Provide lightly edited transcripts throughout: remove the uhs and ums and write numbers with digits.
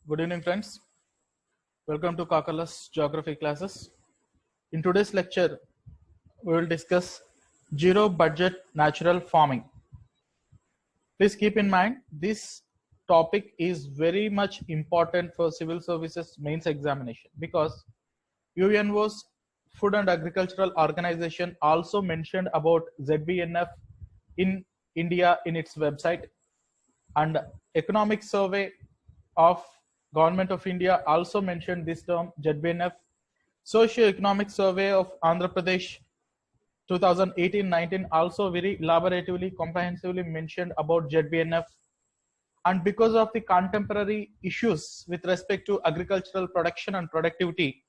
Good evening, friends. Welcome to Kakal's geography classes. In today's lecture, we will discuss zero budget natural farming. Please keep in mind this topic is very much important for civil services mains examination because UNO's Food and Agricultural Organization also mentioned about ZBNF in India in its website, and Economic Survey of Government of India also mentioned this term ZBNF. Socio-Economic Survey of Andhra Pradesh 2018-19 also very elaboratively, comprehensively mentioned about ZBNF. And because of the contemporary issues with respect to agricultural production and productivity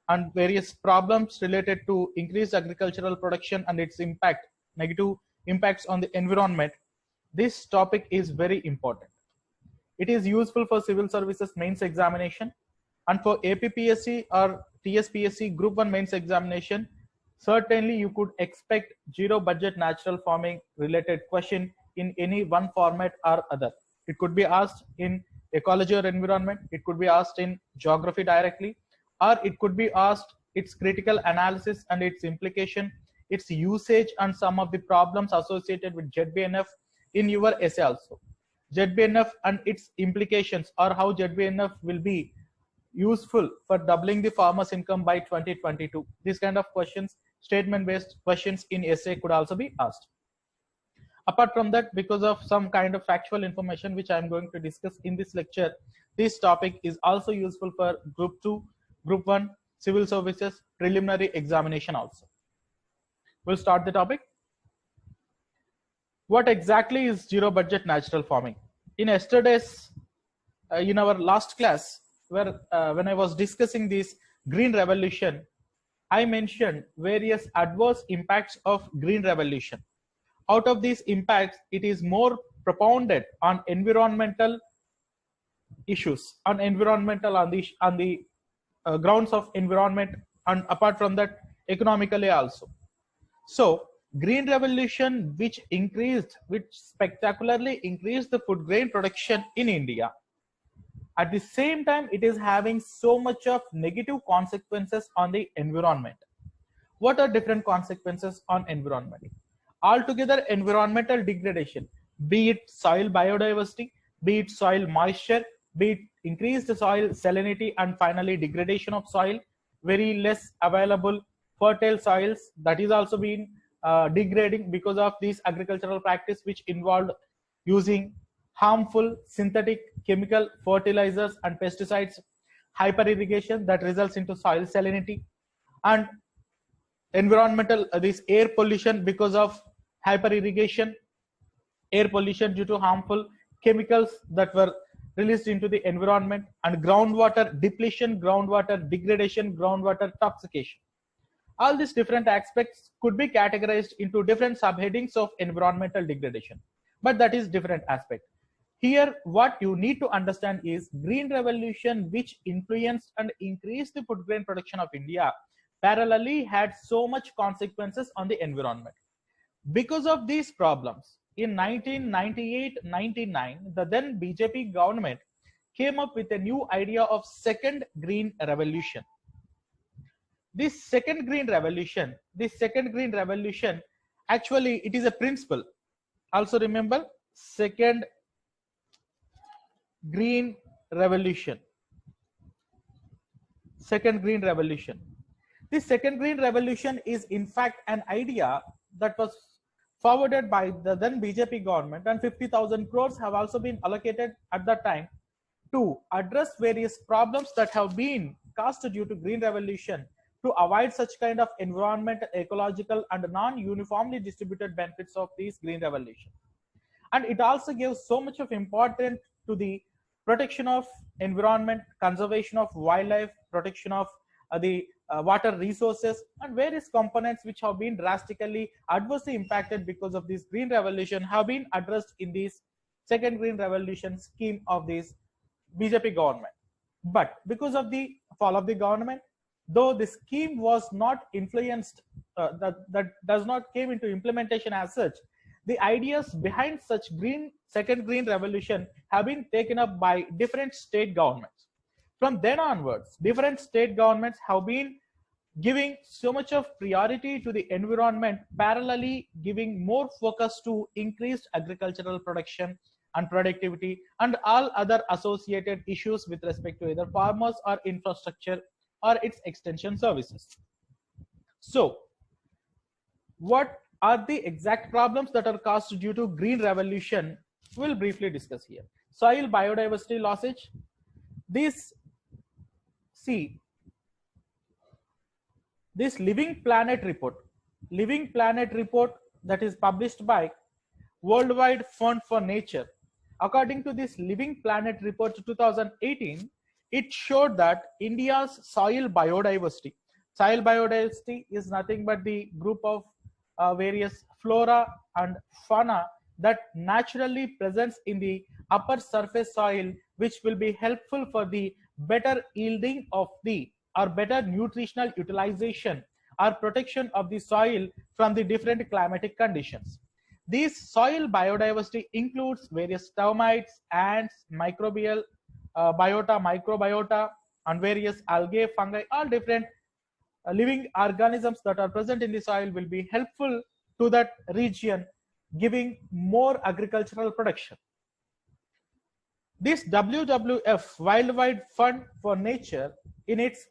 and various problems related to increased agricultural production and its impact, negative impacts on the environment, this topic is very important. It is useful for civil services mains examination, and for APPSC or TSPSC Group 1 mains examination, certainly you could expect zero budget natural farming related question in any one format or other. It could be asked in ecology or environment, it could be asked in geography directly, or it could be asked its critical analysis and its implication, its usage, and some of the problems associated with ZBNF in your essay also. ZBNF and its implications, or how ZBNF will be useful for doubling the farmer's income by 2022. These kind of questions, statement-based questions in essay could also be asked. Apart from that, because of some kind of factual information which I am going to discuss in this lecture, this topic is also useful for Group 2, Group 1, Civil Services, preliminary examination also. We'll start the topic. What exactly is zero budget natural farming? In yesterday's, in our last class, where when I was discussing this green revolution, I mentioned various adverse impacts of green revolution. Out of these impacts, it is more propounded on environmental issues, on the grounds of environment, and apart from that, economically also. So green revolution, which spectacularly increased the food grain production in India, at the same time it is having so much of negative consequences on the environment. What are different consequences on environment? Altogether, environmental degradation, be it soil biodiversity, be it soil moisture, be it increased soil salinity, and finally degradation of soil, very less available fertile soils, that is also been degrading because of this agricultural practice which involved using harmful synthetic chemical fertilizers and pesticides, hyper irrigation that results into soil salinity, and environmental this air pollution because of hyper irrigation, air pollution due to harmful chemicals that were released into the environment, and groundwater depletion, groundwater degradation, groundwater toxication. All these different aspects could be categorized into different subheadings of environmental degradation, but that is different aspect. Here, what you need to understand is green revolution, which influenced and increased the food grain production of India, parallelly had so much consequences on the environment. Because of these problems, in 1998-99, the then BJP government came up with a new idea of second green revolution. This second green revolution, actually it is a principle. Also remember, second green revolution. Second green revolution. This second green revolution is in fact an idea that was forwarded by the then BJP government, and 50,000 crores have also been allocated at that time to address various problems that have been caused due to green revolution, to avoid such kind of environmental, ecological, and non-uniformly distributed benefits of this green revolution. And it also gives so much of importance to the protection of environment, conservation of wildlife, protection of the water resources, and various components which have been drastically adversely impacted because of this green revolution have been addressed in this second green revolution scheme of this BJP government. But because of the fall of the government, though the scheme was not influenced, that does not came into implementation as such, The ideas behind such second green revolution have been taken up by different state governments. From then onwards, different state governments have been giving so much of priority to the environment, parallelly giving more focus to increased agricultural production and productivity and all other associated issues with respect to either farmers or infrastructure or its extension services. So what are the exact problems that are caused due to green revolution? We'll briefly discuss here. Soil biodiversity losses. This Living Planet report that is published by Worldwide Fund for Nature. According to this Living Planet report 2018, it showed that India's soil biodiversity is nothing but the group of various flora and fauna that naturally presents in the upper surface soil, which will be helpful for the better yielding of the or better nutritional utilization or protection of the soil from the different climatic conditions. This soil biodiversity includes various termites, ants, microbial microbiota, and various algae, fungi. All different living organisms that are present in the soil will be helpful to that region, giving more agricultural production. This WWF, Worldwide Fund for Nature, in its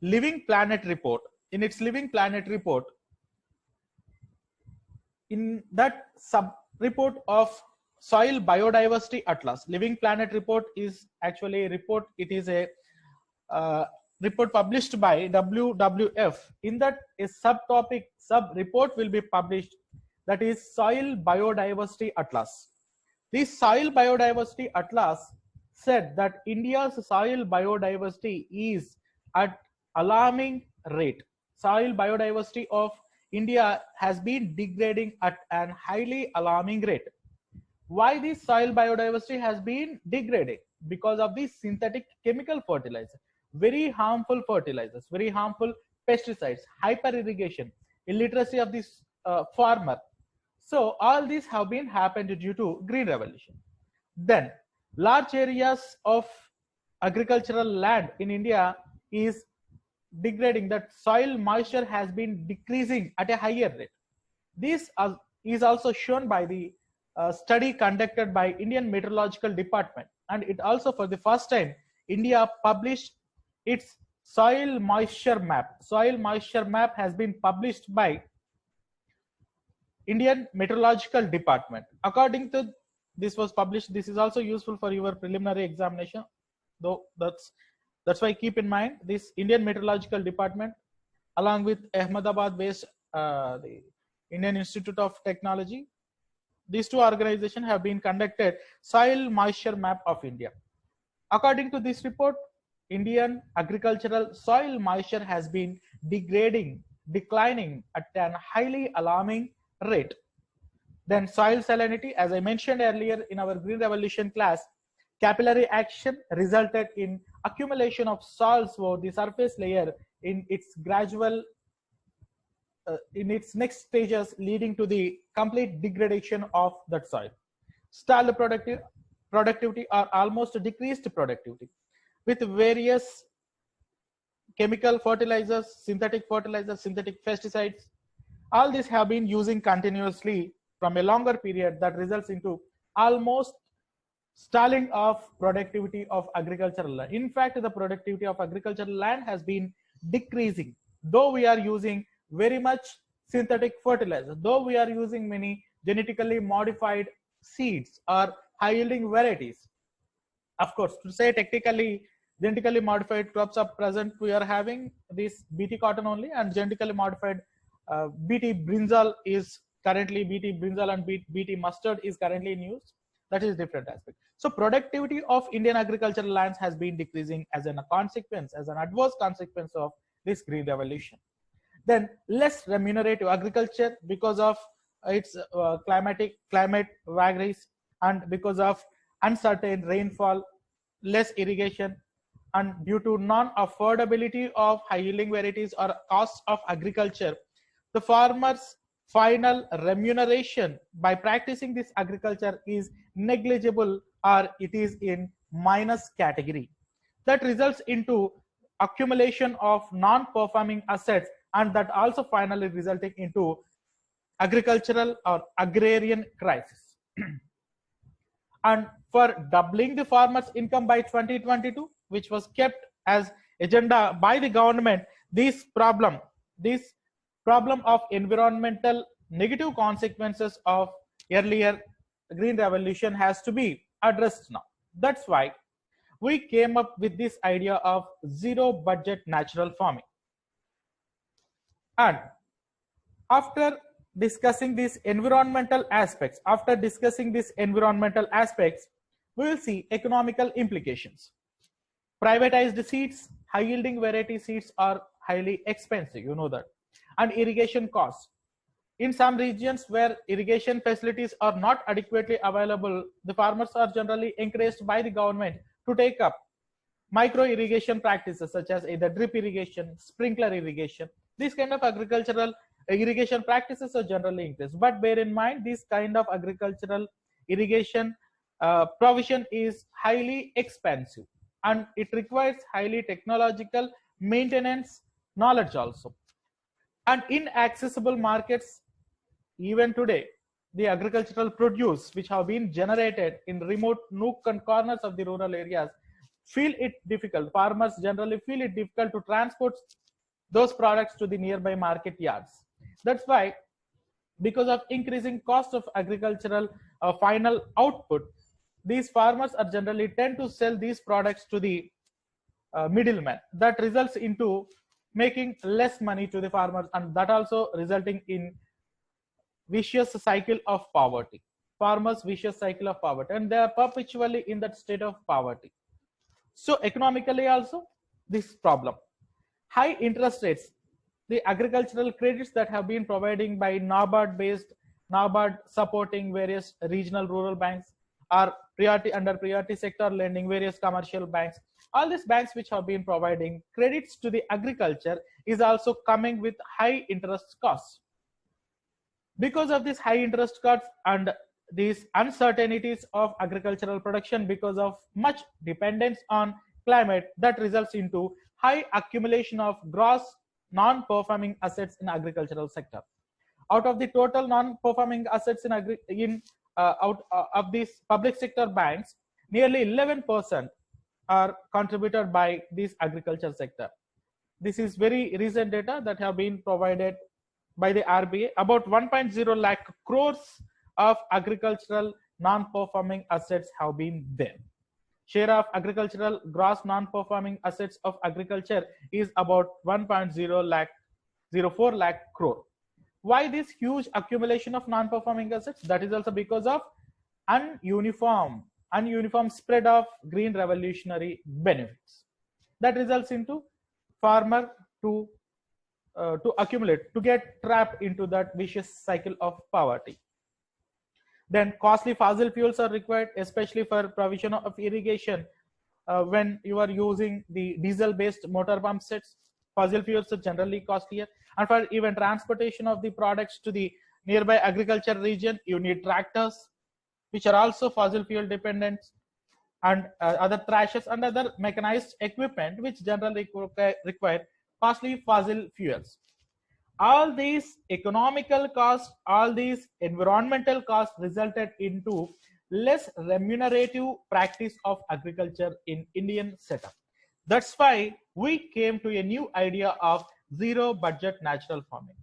Living Planet report, in that sub report of Soil Biodiversity Atlas, Living Planet report is actually a report. It is a report published by WWF. In that, a sub report will be published, that is Soil Biodiversity Atlas. This Soil Biodiversity Atlas said that India's soil biodiversity is at alarming rate. Soil biodiversity of India has been degrading at an highly alarming rate. Why this soil biodiversity has been degrading? Because of these synthetic chemical fertilizers, very harmful fertilizers, very harmful pesticides, hyper irrigation, illiteracy of this farmer. So all these have been happened due to green revolution. Then large areas of agricultural land in India is degrading, that soil moisture has been decreasing at a higher rate. This is also shown by the study conducted by Indian Meteorological Department, and it also for the first time India published its soil moisture map. Soil moisture map has been published by Indian Meteorological Department. According to this was published, this is also useful for your preliminary examination, though that's why keep in mind this Indian Meteorological Department along with Ahmedabad based the Indian Institute of Technology. These two organizations have been conducted soil moisture map of India. According to this report, Indian agricultural soil moisture has been declining at an highly alarming rate. Then soil salinity, as I mentioned earlier in our Green Revolution class, capillary action resulted in accumulation of salts over the surface layer in its gradual in its next stages, leading to the complete degradation of that soil. Stalled productivity or almost decreased productivity with various chemical fertilizers, synthetic pesticides. All these have been using continuously from a longer period, that results into almost stalling of productivity of agricultural land. In fact, the productivity of agricultural land has been decreasing, though we are using very much synthetic fertilizers, though we are using many genetically modified seeds or high yielding varieties. Of course, to say technically, genetically modified crops are present. We are having this BT cotton only, and genetically modified BT brinjal is currently BT brinjal and BT mustard is currently in use. That is different aspect. So productivity of Indian agricultural lands has been decreasing as an adverse consequence of this green revolution. Then less remunerative agriculture because of its climate vagaries and because of uncertain rainfall, less irrigation, and due to non-affordability of high yielding varieties or costs of agriculture, the farmers final remuneration by practicing this agriculture is negligible or it is in minus category. That results into accumulation of non-performing assets, and that also finally resulting into agricultural or agrarian crisis. And for doubling the farmers' income by 2022, which was kept as agenda by the government, this problem of environmental negative consequences of earlier green revolution has to be addressed now. That's why we came up with this idea of zero budget natural farming. And after discussing these environmental aspects, we will see economical implications. Privatized seeds, high yielding variety seeds are highly expensive, you know that. And irrigation costs. In some regions where irrigation facilities are not adequately available, the farmers are generally encouraged by the government to take up micro irrigation practices such as either drip irrigation, sprinkler irrigation. These kind of agricultural irrigation practices are generally increased. But bear in mind, this kind of agricultural irrigation provision is highly expensive, and it requires highly technological maintenance knowledge also. And inaccessible markets, even today, the agricultural produce which have been generated in remote nook and corners of the rural areas feel it difficult. Farmers generally feel it difficult to transport those products to the nearby market yards. That's why, because of increasing cost of agricultural final output, these farmers are generally tend to sell these products to the middleman. That results into making less money to the farmers, and that also resulting in vicious cycle of poverty. Farmers' vicious cycle of poverty, and they are perpetually in that state of poverty. So economically also, this problem. High interest rates, the agricultural credits that have been providing by NABARD supporting various regional rural banks, or under priority sector lending, various commercial banks. All these banks which have been providing credits to the agriculture is also coming with high interest costs. Because of this high interest costs and these uncertainties of agricultural production, because of much dependence on climate, that results into high accumulation of gross non-performing assets in agricultural sector. Out of the total non-performing assets out of these public sector banks, nearly 11% are contributed by this agriculture sector. This is very recent data that have been provided by the RBI. About 1.0 lakh crores of agricultural non-performing assets have been there. Share of agricultural gross non-performing assets of agriculture is about 1.04 lakh crore. Why this huge accumulation of non-performing assets? That is also because of ununiform spread of green revolutionary benefits. That results into farmer to accumulate, to get trapped into that vicious cycle of poverty. Then costly fossil fuels are required, especially for provision of irrigation. When you are using the diesel-based motor pump sets, fossil fuels are generally costlier. And for even transportation of the products to the nearby agriculture region, you need tractors, which are also fossil fuel dependent, and other thrashers and other mechanized equipment, which generally require costly fossil fuels. All these economical costs, all these environmental costs resulted into less remunerative practice of agriculture in Indian setup. That's why we came to a new idea of zero budget natural farming.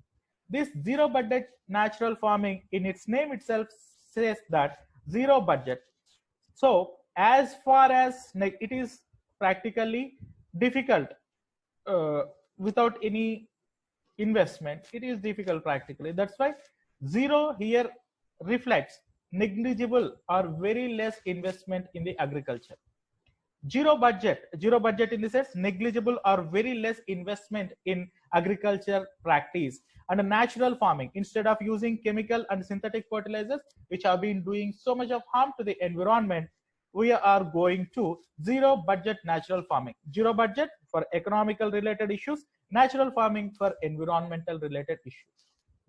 This zero budget natural farming, in its name itself, says that zero budget. So as far as it is practically difficult without any investment, it is difficult practically. That's why zero here reflects negligible or very less investment in the agriculture. Zero budget in the sense negligible or very less investment in agriculture practice. And a natural farming, instead of using chemical and synthetic fertilizers, which have been doing so much of harm to the environment, we are going to zero budget natural farming. Zero budget for economical related issues, natural farming for environmental related issues.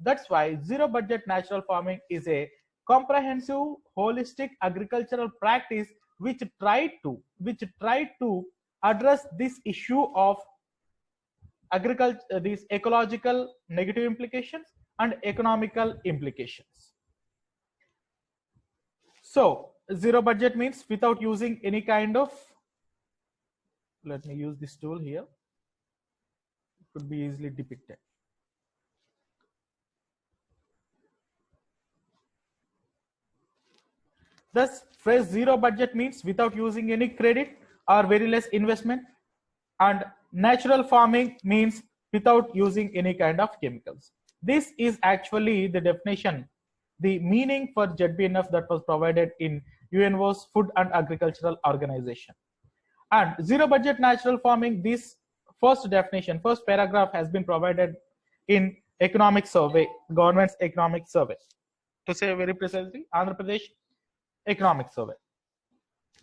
That's why zero budget natural farming is a comprehensive, holistic agricultural practice which tried to address this issue of agriculture, these ecological negative implications and economical implications. So zero budget means without using any kind of, let me use this tool here, it could be easily depicted. Thus, phrase zero budget means without using any credit or very less investment, and natural farming means without using any kind of chemicals. This is actually the definition, the meaning for ZBNF that was provided in UNO's Food and Agricultural Organization. And zero budget natural farming, this first definition, first paragraph has been provided in economic survey, government's economic survey. To say very precisely, Andhra Pradesh economic survey.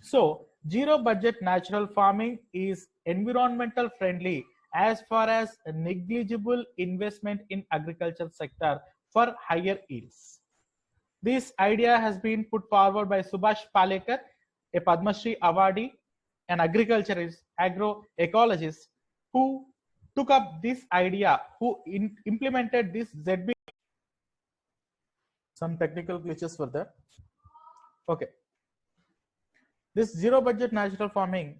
So zero budget natural farming is environmental friendly as far as negligible investment in agriculture sector for higher yields. This idea has been put forward by Subhash Palekar, a Padma Shri awardee, an agriculturist, agroecologist, who took up this idea, who implemented this ZB. Some technical glitches for that. Okay. This zero budget natural farming,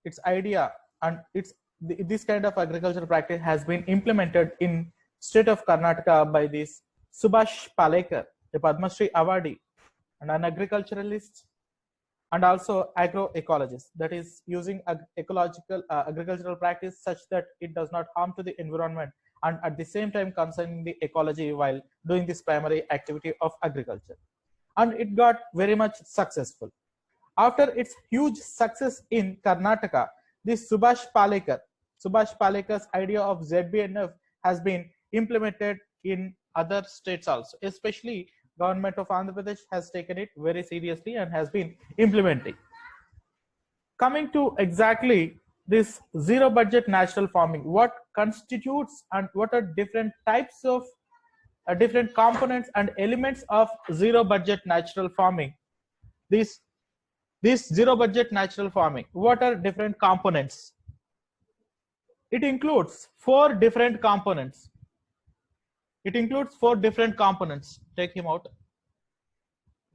its idea and this kind of agricultural practice has been implemented in state of Karnataka by this Subhash Palekar, a Padma Shri awardee and an agriculturalist and also agroecologist, that is using ecological agricultural practice such that it does not harm to the environment and at the same time concerning the ecology while doing this primary activity of agriculture. And it got very much successful. After its huge success in Karnataka, this Subhash Palekar's idea of ZBNF has been implemented in other states also, especially government of Andhra Pradesh has taken it very seriously and has been implementing. Coming to exactly this zero budget natural farming, what constitutes and what are different types of different components and elements of zero budget natural farming. This zero budget natural farming, what are different components? It includes four different components. Take him out.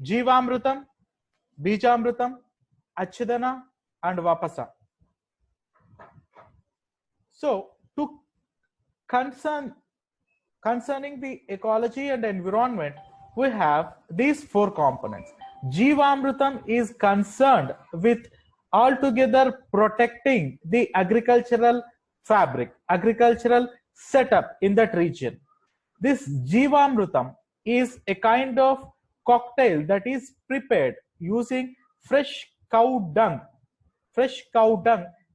Jivamrutam, Bijamrutam, Achadana and Vapasa. So to concerning the ecology and environment, we have these four components. Jivamrutam is concerned with altogether protecting the agricultural fabric, agricultural setup in that region. This Jivamrutam is a kind of cocktail that is prepared using fresh cow dung.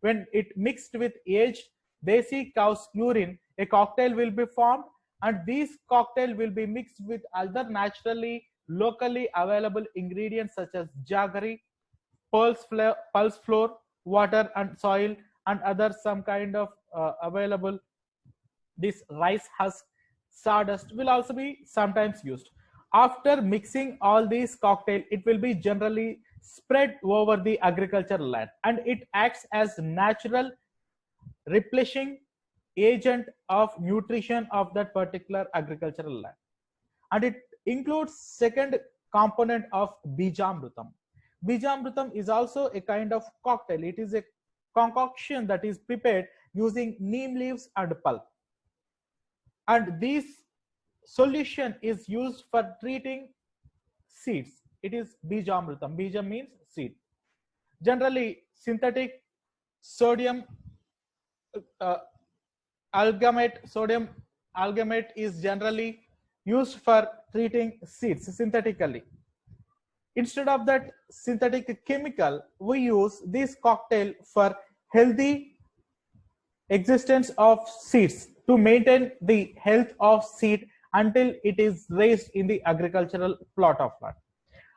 When it mixed with aged desi cow's urine, a cocktail will be formed, and this cocktail will be mixed with other naturally locally available ingredients such as jaggery, pulse flour, water and soil, and other some kind of available, this rice husk, sawdust will also be sometimes used. After mixing all these cocktail, it will be generally spread over the agricultural land, and it acts as natural replenishing agent of nutrition of that particular agricultural land. And it includes second component of Bijamrutam. Bijamrutam is also a kind of cocktail. It is a concoction that is prepared using neem leaves and pulp. And this solution is used for treating seeds. It is Bijamrutam. Bijam means seed. Generally, synthetic sodium algamate is generally used for treating seeds synthetically. Instead of that synthetic chemical, we use this cocktail for healthy existence of seeds, to maintain the health of seed until it is raised in the agricultural plot of land.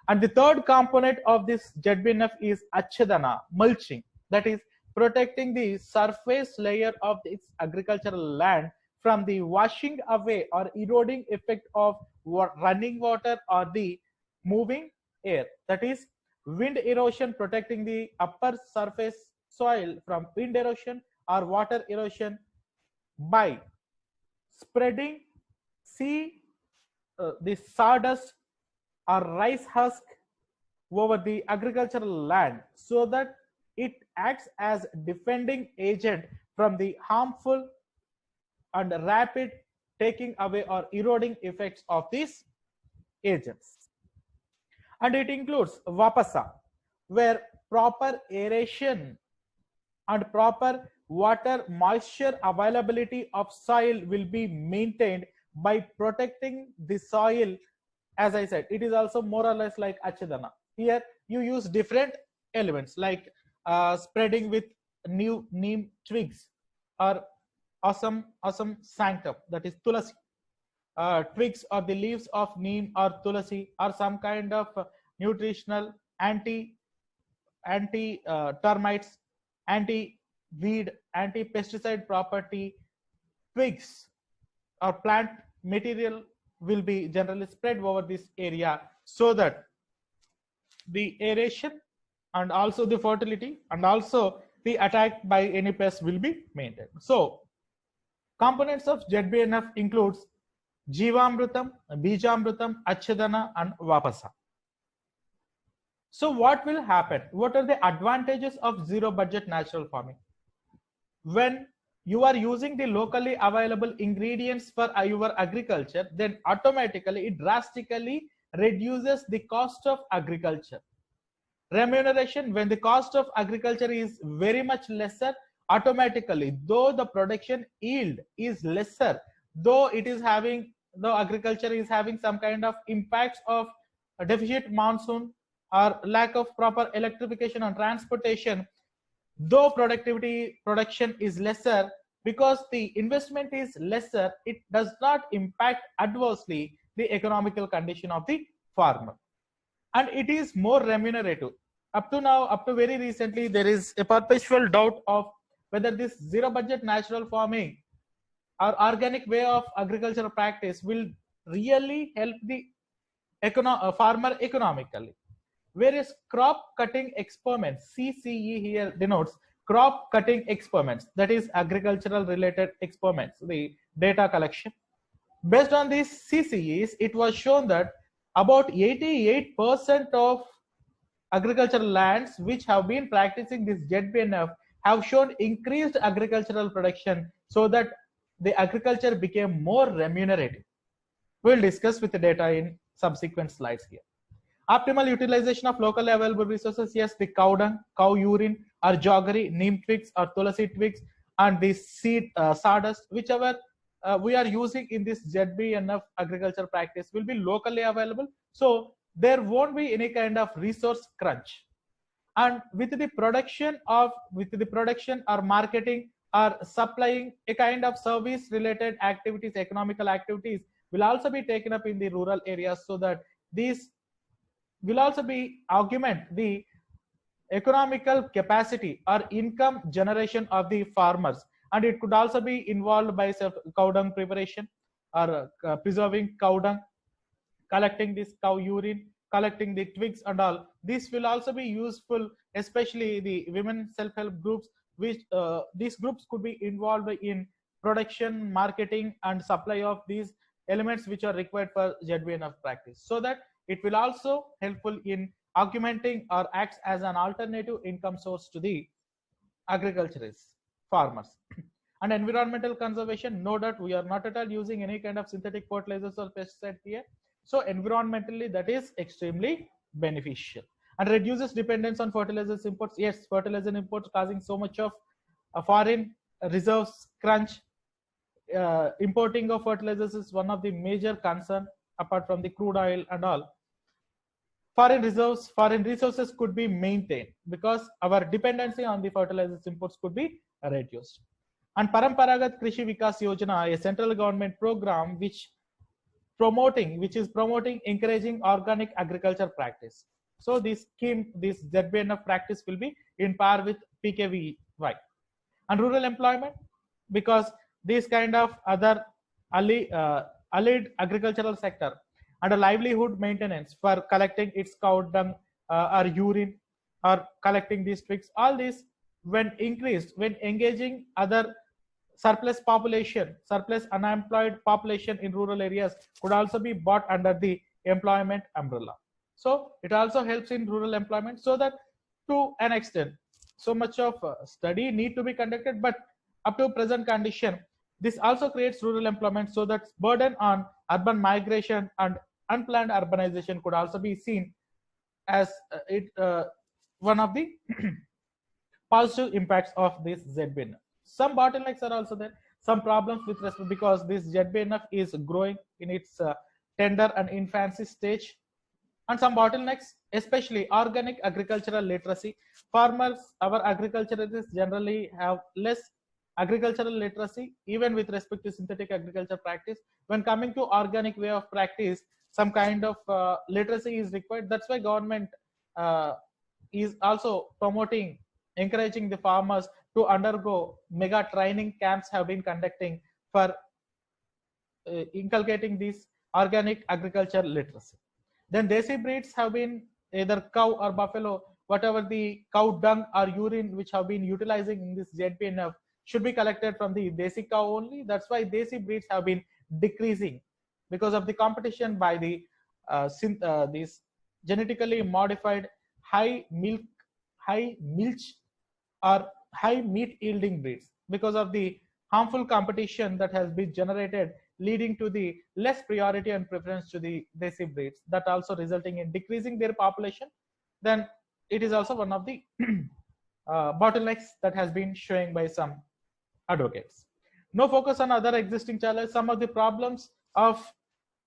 And the third component of this ZBNF is Achadana, mulching, that is protecting the surface layer of its agricultural land from the washing away or eroding effect of running water or the moving air. That is, wind erosion protecting the upper surface soil from wind erosion or water erosion by spreading the sawdust or rice husk over the agricultural land so that it acts as defending agent from the harmful and rapid taking away or eroding effects of these agents. And it includes Vapasa, where proper aeration and proper water moisture availability of soil will be maintained by protecting the soil. As I said, it is also more or less like Achadana. Here you use different elements like spreading with new neem twigs or awesome sanctum, that is tulasi, twigs or the leaves of neem or tulasi, or some kind of nutritional anti termites, anti weed, anti pesticide property twigs or plant material will be generally spread over this area so that the aeration and also the fertility and also the attack by any pest will be maintained. So components of ZBNF includes Jivamrutam, Bijamrutam, Achadana and Vapasa. So what will happen? What are the advantages of zero budget natural farming? When you are using the locally available ingredients for your agriculture, then automatically it drastically reduces the cost of agriculture. Remuneration, when the cost of agriculture is very much lesser, automatically, though the production yield is lesser, though agriculture is having some kind of impacts of a deficit monsoon or lack of proper electrification and transportation, though production is lesser, because the investment is lesser, it does not impact adversely the economical condition of the farmer, and it is more remunerative. Up to very recently, there is a perpetual doubt of whether this zero budget natural farming or organic way of agricultural practice will really help the farmer economically. Whereas crop cutting experiments, CCE here denotes crop cutting experiments, that is agricultural related experiments, the data collection. Based on these CCEs, it was shown that about 88% of agricultural lands which have been practicing this ZBNF have shown increased agricultural production so that the agriculture became more remunerative. We'll discuss with the data in subsequent slides here. Optimal utilization of locally available resources, yes, the cow dung, cow urine, or jaggery, neem twigs, or tulasi twigs, and the seed sawdust, whichever we are using in this ZBNF agriculture practice will be locally available. So there won't be any kind of resource crunch. And with the production or marketing or supplying a kind of service related activities, economical activities will also be taken up in the rural areas, so that these will also be augment the economical capacity or income generation of the farmers. And it could also be involved by cow dung preparation or preserving cow dung, collecting this cow urine, collecting the twigs and all. This will also be useful, especially the women self-help groups, which these groups could be involved in production, marketing and supply of these elements which are required for ZBNF practice, so that it will also helpful in augmenting or acts as an alternative income source to the agriculturists, farmers. And environmental conservation, no doubt we are not at all using any kind of synthetic fertilizers or pesticides here. So environmentally, that is extremely beneficial and reduces dependence on fertilizers imports. Yes, fertilizer imports causing so much of foreign reserves crunch. Importing of fertilizers is one of the major concern apart from the crude oil and all. Foreign resources could be maintained because our dependency on the fertilizers imports could be reduced. And Paramparagat Krishi Vikas Yojana, a central government program which is promoting encouraging organic agriculture practice. So this scheme, this ZBNF practice will be in par with PKVY. And rural employment, because these kind of other allied agricultural sector and a livelihood maintenance for collecting its cow dung or urine or collecting these twigs. All these, when increased, when engaging other surplus population, surplus unemployed population in rural areas, could also be brought under the employment umbrella. So it also helps in rural employment, so that to an extent, so much of study need to be conducted, but up to present condition, this also creates rural employment, so that burden on urban migration and unplanned urbanization could also be seen as one of the positive impacts of this ZBNF. Some bottlenecks are also there, some problems with respect, because this ZBNF is growing in its tender and infancy stage, and some bottlenecks, especially organic agricultural literacy. Farmers, our agriculturists generally have less agricultural literacy, even with respect to synthetic agriculture practice. When coming to organic way of practice, some kind of literacy is required. That's why government is also promoting, encouraging the farmers to undergo mega training camps have been conducting for inculcating this organic agriculture literacy. Then desi breeds have been either cow or buffalo, whatever the cow dung or urine which have been utilizing in this ZBNF should be collected from the desi cow only. That's why desi breeds have been decreasing because of the competition by the these genetically modified high milch or high meat yielding breeds, because of the harmful competition that has been generated, leading to the less priority and preference to the desi breeds, that also resulting in decreasing their population. Then it is also one of the bottlenecks that has been showing by some advocates. No focus on other existing challenges. Some of the problems of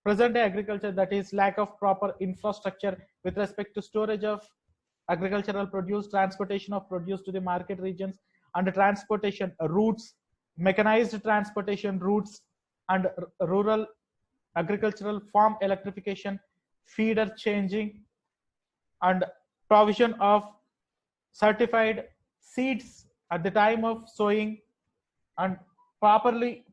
present day agriculture, that is lack of proper infrastructure with respect to storage of agricultural produce, transportation of produce to the market regions, and the transportation routes, mechanized transportation routes, and rural agricultural farm electrification, feeder changing, and provision of certified seeds at the time of sowing and properly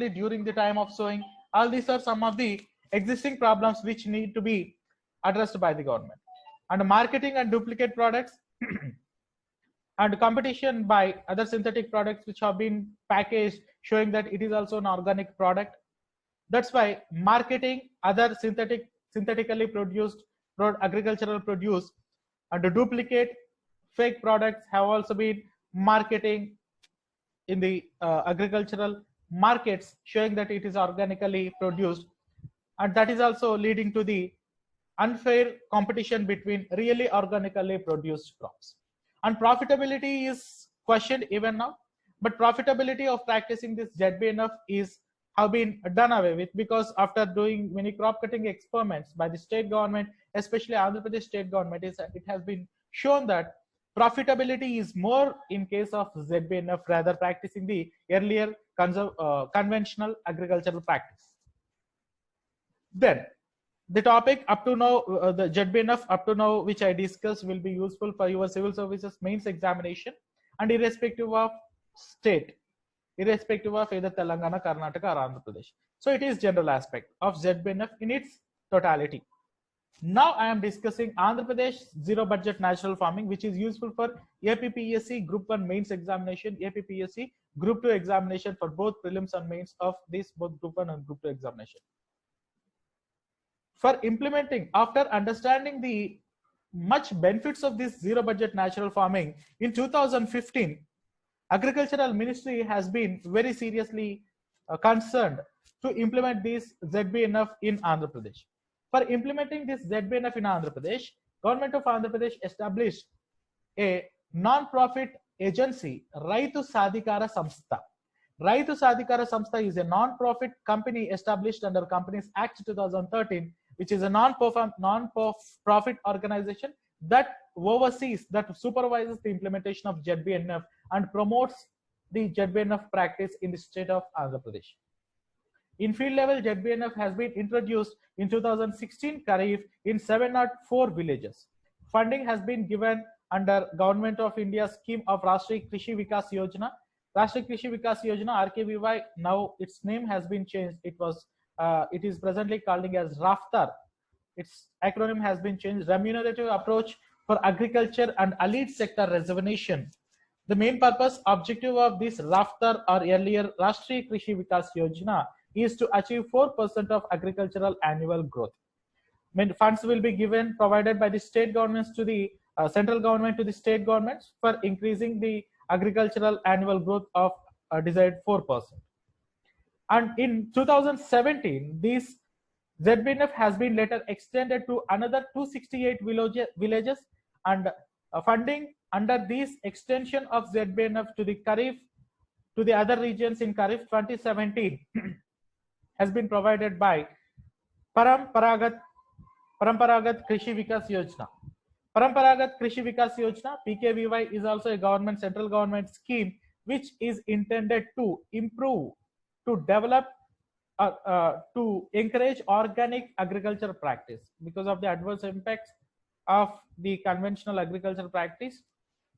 during the time of sowing. All these are some of the existing problems which need to be addressed by the government. And marketing and duplicate products and competition by other synthetic products which have been packaged showing that it is also an organic product. That's why marketing other synthetically produced agricultural produce and the duplicate fake products have also been marketing in the agricultural markets, showing that it is organically produced, and that is also leading to the unfair competition between really organically produced crops. And profitability is questioned even now, but profitability of practicing this ZBNF is have been done away with, because after doing many crop cutting experiments by the state government, especially Andhra Pradesh state government, it has been shown that profitability is more in case of ZBNF rather practicing the earlier conventional agricultural practice. Then the topic up to now, the ZBNF up to now which I discussed will be useful for your civil services mains examination, and irrespective of state, irrespective of either Telangana, Karnataka or Andhra Pradesh. So it is general aspect of ZBNF in its totality. Now I am discussing Andhra Pradesh zero budget natural farming, which is useful for APPSC Group 1 mains examination, APPSC Group 2 examination for both prelims and mains of this both Group 1 and Group 2 examination. For implementing, after understanding the much benefits of this zero budget natural farming, in 2015, Agricultural Ministry has been very seriously concerned to implement this ZBNF in Andhra Pradesh. For implementing this ZBNF in Andhra Pradesh, Government of Andhra Pradesh established a non-profit agency, Raitu Sadhikara Samstha. Raitu Sadhikara Samstha is a non-profit company established under Companies Act 2013, which is a non-profit organization that oversees, that supervises the implementation of ZBNF and promotes the ZBNF practice in the state of Andhra Pradesh. In field level, ZBNF has been introduced in 2016 Kharif in 704 villages. Funding has been given under Government of India scheme of Rashtriya Krishi Vikas Yojana. Rashtriya Krishi Vikas Yojana (RKVY). Now its name has been changed. It is presently called as RAFTAR. Its acronym has been changed. Remunerative approach for agriculture and elite sector reservation. The main purpose objective of this RAFTAR or earlier Rashtriya Krishi Vikas Yojana is to achieve 4% of agricultural annual growth. Funds will be given provided by the state governments to the central government to the state governments for increasing the agricultural annual growth of desired 4%. And in 2017, this ZBNF has been later extended to another 268 villages, and funding under this extension of ZBNF to the Kharif to the other regions in Kharif 2017 has been provided by Paramparagat Krishi Vikas Yojana. Paramparagat Krishi Vikas Yojana (PKVY) is also a central government scheme which is intended to improve, to develop, to encourage organic agriculture practice because of the adverse impacts of the conventional agriculture practice.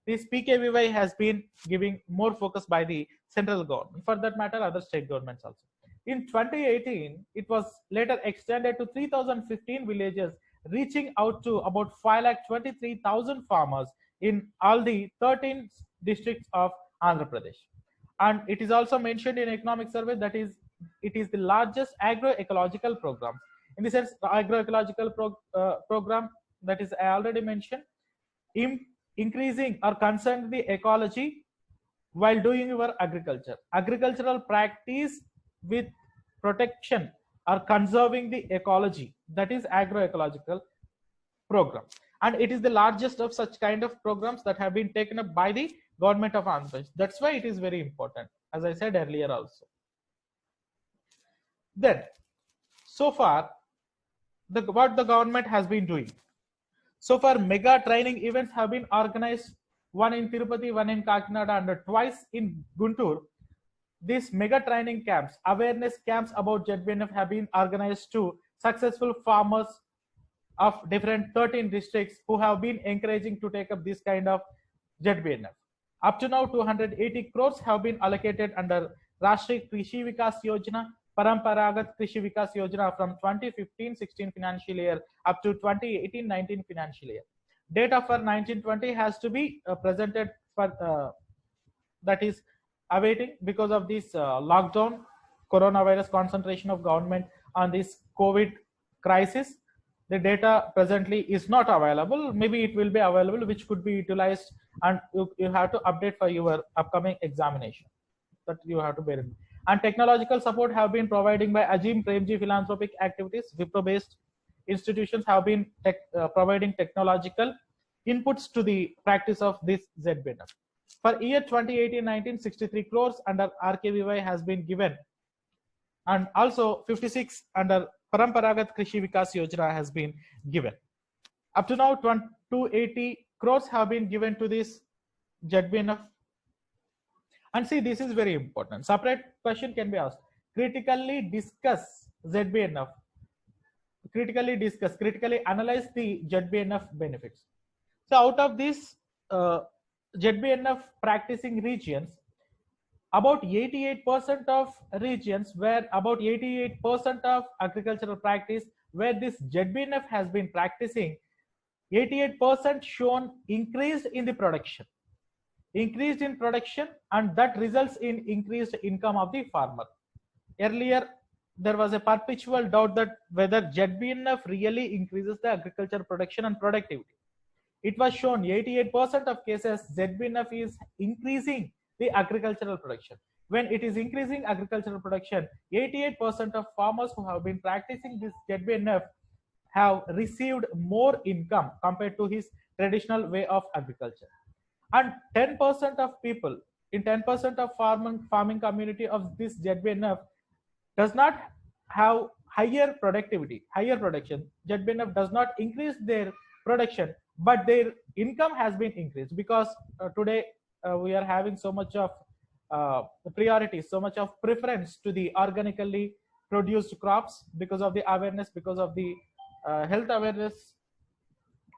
This PKVY has been giving more focus by the central government. For that matter, other state governments also. In 2018, it was later extended to 3,015 villages, reaching out to about 5,23,000 farmers in all the 13 districts of Andhra Pradesh. And it is also mentioned in economic survey that it is the largest agroecological program. In the sense, the agroecological program that is I already mentioned, increasing or concerned the ecology while doing your agriculture. Agricultural practice with protection or conserving the ecology, that is agroecological program. And it is the largest of such kind of programs that have been taken up by the government of Andhra Pradesh. That's why it is very important, as I said earlier also. Then, so far, what the government has been doing. So far, mega training events have been organized, one in Tirupati, one in Kakinada, and twice in Guntur. These mega training camps, awareness camps about ZBNF have been organized to successful farmers of different 13 districts who have been encouraging to take up this kind of ZBNF. Up to now, 280 crores have been allocated under Rashtriya Krishi Vikas Yojana, Paramparagat Krishi Vikas Yojana from 2015-16 financial year up to 2018-19 financial year. Data for 1920 has to be presented for that is awaiting because of this lockdown, coronavirus concentration of government on this COVID crisis. The data presently is not available. Maybe it will be available, which could be utilized, and you have to update for your upcoming examination. That you have to bear in mind. And technological support have been providing by Azim Premji Philanthropic Activities. Wipro-based institutions have been providing technological inputs to the practice of this ZBNF. For year 2018-19, 63 crores under RKVY has been given, and also 56 under Paramparagat Krishi Vikas Yojana has been given. Up to now, 280 crores have been given to this ZBNF. And see, this is very important. Separate question can be asked. Critically discuss ZBNF. Critically analyze the ZBNF benefits. So out of this ZBNF practicing regions, about 88% of regions where about 88% of agricultural practice where this ZBNF has been practicing, 88% shown increased in the production. Increased in production, and that results in increased income of the farmer. Earlier, there was a perpetual doubt that whether ZBNF really increases the agriculture production and productivity. It was shown 88% of cases ZBNF is increasing the agricultural production. When it is increasing agricultural production, 88% of farmers who have been practicing this ZBNF have received more income compared to his traditional way of agriculture. And 10% of people in 10% of farming community of this ZBNF does not have higher productivity, higher production. ZBNF does not increase their production, but their income has been increased because today we are having so much of priority, so much of preference to the organically produced crops because of the awareness, because of the health awareness.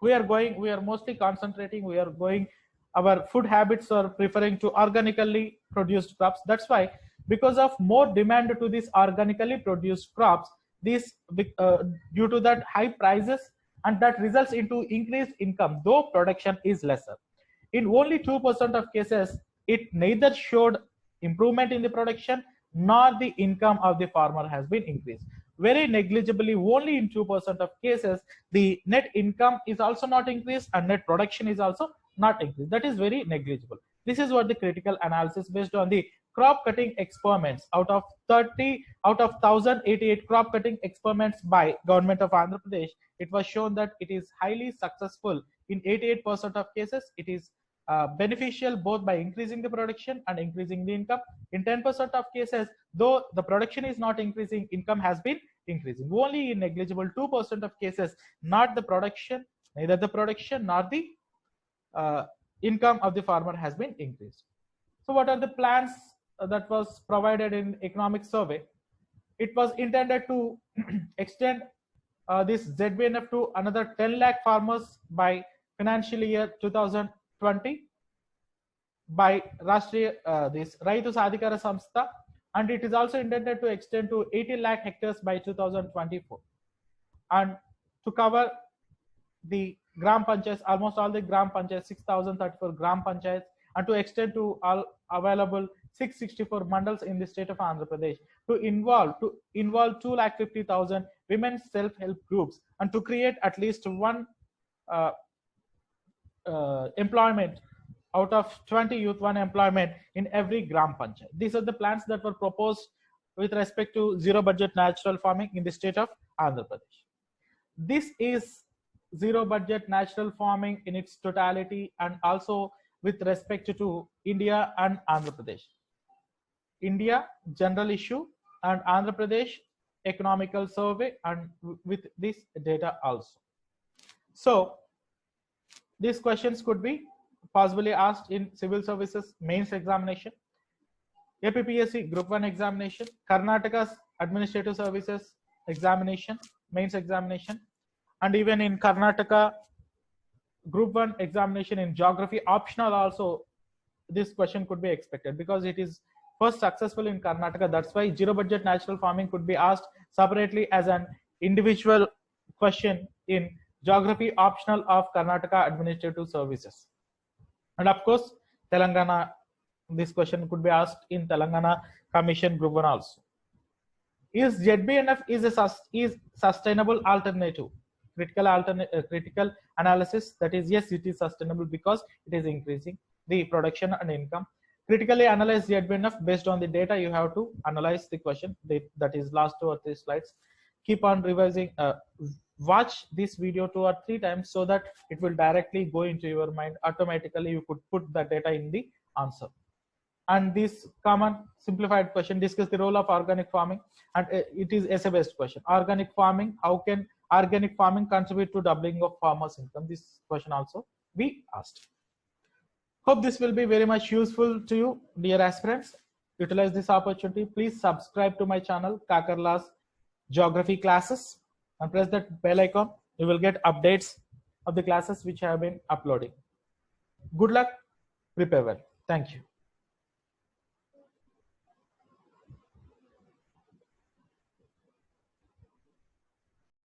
We are mostly concentrating, we are going our food habits are preferring to organically produced crops. That's why, because of more demand to these organically produced crops, this due to that high prices, and that results into increased income, though production is lesser. In only 2% of cases, it neither showed improvement in the production nor the income of the farmer has been increased. Very negligibly, only in 2% of cases, the net income is also not increased and net production is also not increased. That is very negligible. This is what the critical analysis based on the crop cutting experiments out of 1088 crop cutting experiments by government of Andhra Pradesh. It was shown that it is highly successful in 88% of cases. It is beneficial both by increasing the production and increasing the income. In 10% of cases, though the production is not increasing, income has been increasing. Only in negligible 2% of cases, not the production, neither the production nor the income of the farmer has been increased. So what are the plans that was provided in economic survey? It was intended to extend this ZBNF to another 10 lakh farmers by financial year 2020 by Rashtriya this Raitu Sadhikara Samstha, and it is also intended to extend to 80 lakh hectares by 2024, and to cover the gram panchayats, almost all the gram panchayats, 6034 gram panchayats, and to extend to all available 664 mandals in the state of Andhra Pradesh, to involve 250,000 women self-help groups, and to create at least one employment out of 20 youth, one employment in every gram panchayat. These are the plans that were proposed with respect to zero budget natural farming in the state of Andhra Pradesh. This is zero budget natural farming in its totality, and also with respect to India and Andhra Pradesh. India general issue, and Andhra Pradesh economical survey, and with this data also. So these questions could be possibly asked in civil services mains examination, APPSC group 1 examination, Karnataka's administrative services examination, mains examination, and even in Karnataka group 1 examination in geography optional also, this question could be expected because it is first successful in Karnataka. That's why zero budget natural farming could be asked separately as an individual question in geography optional of Karnataka administrative services. And of course, Telangana, this question could be asked in Telangana Commission Group 1 also. Is ZBNF is sustainable alternative? Critical analysis, that is, yes, it is sustainable because it is increasing the production and income. Critically analyze ZBNF based on the data. You have to analyze the question. That is last 2 or 3 slides. Keep on revising. Watch this video 2 or 3 times so that it will directly go into your mind. Automatically, you could put the data in the answer. And this common simplified question, discuss the role of organic farming, and it is essay-based question. Organic farming, how can organic farming contribute to doubling of farmers' income? This question also we asked. Hope this will be very much useful to you, dear aspirants. Utilize this opportunity. Please subscribe to my channel, Kakarla's Geography Classes, and press that bell icon. You will get updates of the classes which I have been uploading. Good luck. Prepare well. Thank you.